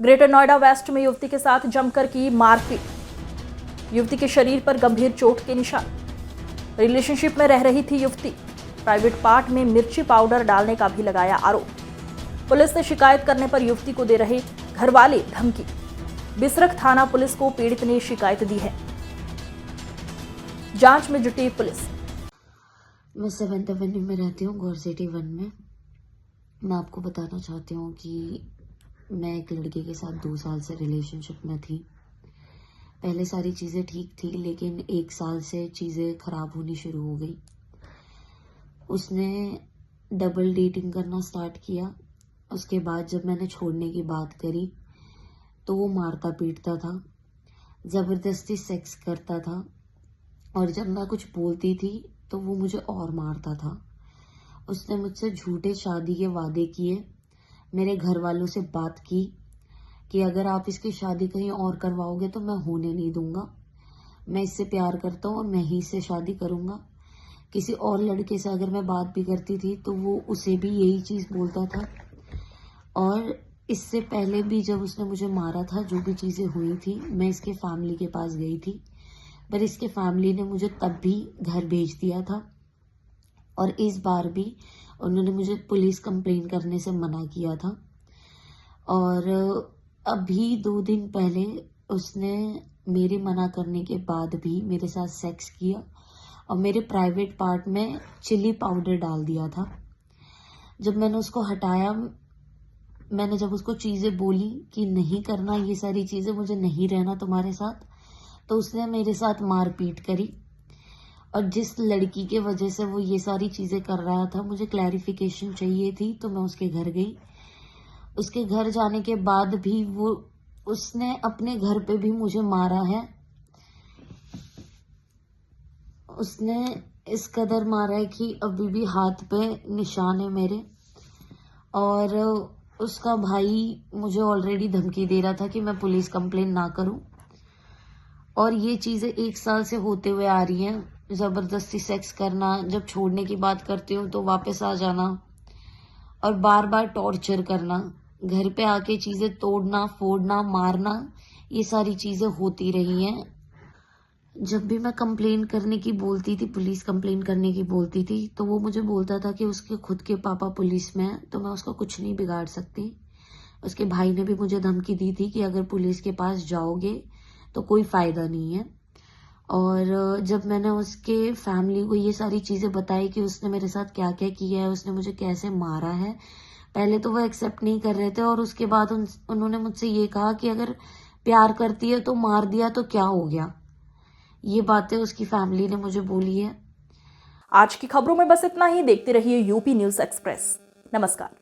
Greater Noida waste में युवती के साथ जमकर की मारपीट। युवती के शरीर पर गंभीर चोट के निशान। रिलेशनशिप में रह रही थी युवती। प्राइवेट पार्ट में मिर्ची पाउडर डालने का भी लगाया आरोप। पुलिस से शिकायत करने पर युवती को दे रहे घरवाले धमकी। बिसरख थाना पुलिस को पीड़ित ने शिकायत दी है। जांच में जुटी पुलिस। मैं 7th एवेन्यू में रहती हूँ, गौर सिटी 1 में। मैं आपको बताना चाहती हूँ कि मैं एक लड़के के साथ 2 साल से रिलेशनशिप में थी। पहले सारी चीज़ें ठीक थी, लेकिन 1 साल से चीज़ें ख़राब होनी शुरू हो गई। उसने डबल डेटिंग करना स्टार्ट किया। उसके बाद जब मैंने छोड़ने की बात करी तो वो मारता पीटता था, ज़बरदस्ती सेक्स करता था, और जब मैं कुछ बोलती थी तो वो मुझे और मारता था। उसने मुझसे झूठे शादी के वादे किए। मेरे घर वालों से बात की कि अगर आप इसकी शादी कहीं और करवाओगे तो मैं होने नहीं दूंगा। मैं इससे प्यार करता हूँ और मैं ही इससे शादी करूँगा। किसी और लड़के से अगर मैं बात भी करती थी तो वो उसे भी यही चीज़ बोलता था। और इससे पहले भी जब उसने मुझे मारा था, जो भी चीज़ें हुई थी, मैं इसके फैमिली के पास गई थी, पर इसके फैमिली ने मुझे तब भी घर भेज दिया था। और इस बार भी उन्होंने मुझे पुलिस कंप्लेन करने से मना किया था। और अभी 2 दिन पहले उसने मेरे मना करने के बाद भी मेरे साथ सेक्स किया और मेरे प्राइवेट पार्ट में चिली पाउडर डाल दिया था। जब मैंने उसको हटाया, मैंने जब उसको चीज़ें बोली कि नहीं करना ये सारी चीज़ें, मुझे नहीं रहना तुम्हारे साथ, तो उसने मेरे साथ मारपीट करी। और जिस लड़की के वजह से वो ये सारी चीज़ें कर रहा था, मुझे क्लैरिफिकेशन चाहिए थी, तो मैं उसके घर गई। उसके घर जाने के बाद भी उसने अपने घर पे भी मुझे मारा है। उसने इस कदर मारा है कि अभी भी हाथ पे निशान है मेरे। और उसका भाई मुझे ऑलरेडी धमकी दे रहा था कि मैं पुलिस कंप्लेन ना करूं। और ये चीज़ें 1 साल से होते हुए आ रही हैं। ज़बरदस्ती सेक्स करना, जब छोड़ने की बात करती हूँ तो वापस आ जाना, और बार बार टॉर्चर करना, घर पे आके चीज़ें तोड़ना, फोड़ना, मारना, ये सारी चीज़ें होती रही हैं। जब भी मैं कंप्लेन करने की बोलती थी, पुलिस कंप्लेन करने की बोलती थी, तो वो मुझे बोलता था कि उसके खुद के पापा पुलिस में हैं, तो मैं उसका कुछ नहीं बिगाड़ सकती। उसके भाई ने भी मुझे धमकी दी थी कि अगर पुलिस के पास जाओगे तो कोई फ़ायदा नहीं है। और जब मैंने उसके फैमिली को ये सारी चीज़ें बताई कि उसने मेरे साथ क्या क्या किया है, उसने मुझे कैसे मारा है, पहले तो वो एक्सेप्ट नहीं कर रहे थे। और उसके बाद उन्होंने मुझसे ये कहा कि अगर प्यार करती है तो मार दिया तो क्या हो गया। ये बातें उसकी फैमिली ने मुझे बोली है। आज की खबरों में बस इतना ही। देखते रहिए यूपी न्यूज़ एक्सप्रेस। नमस्कार।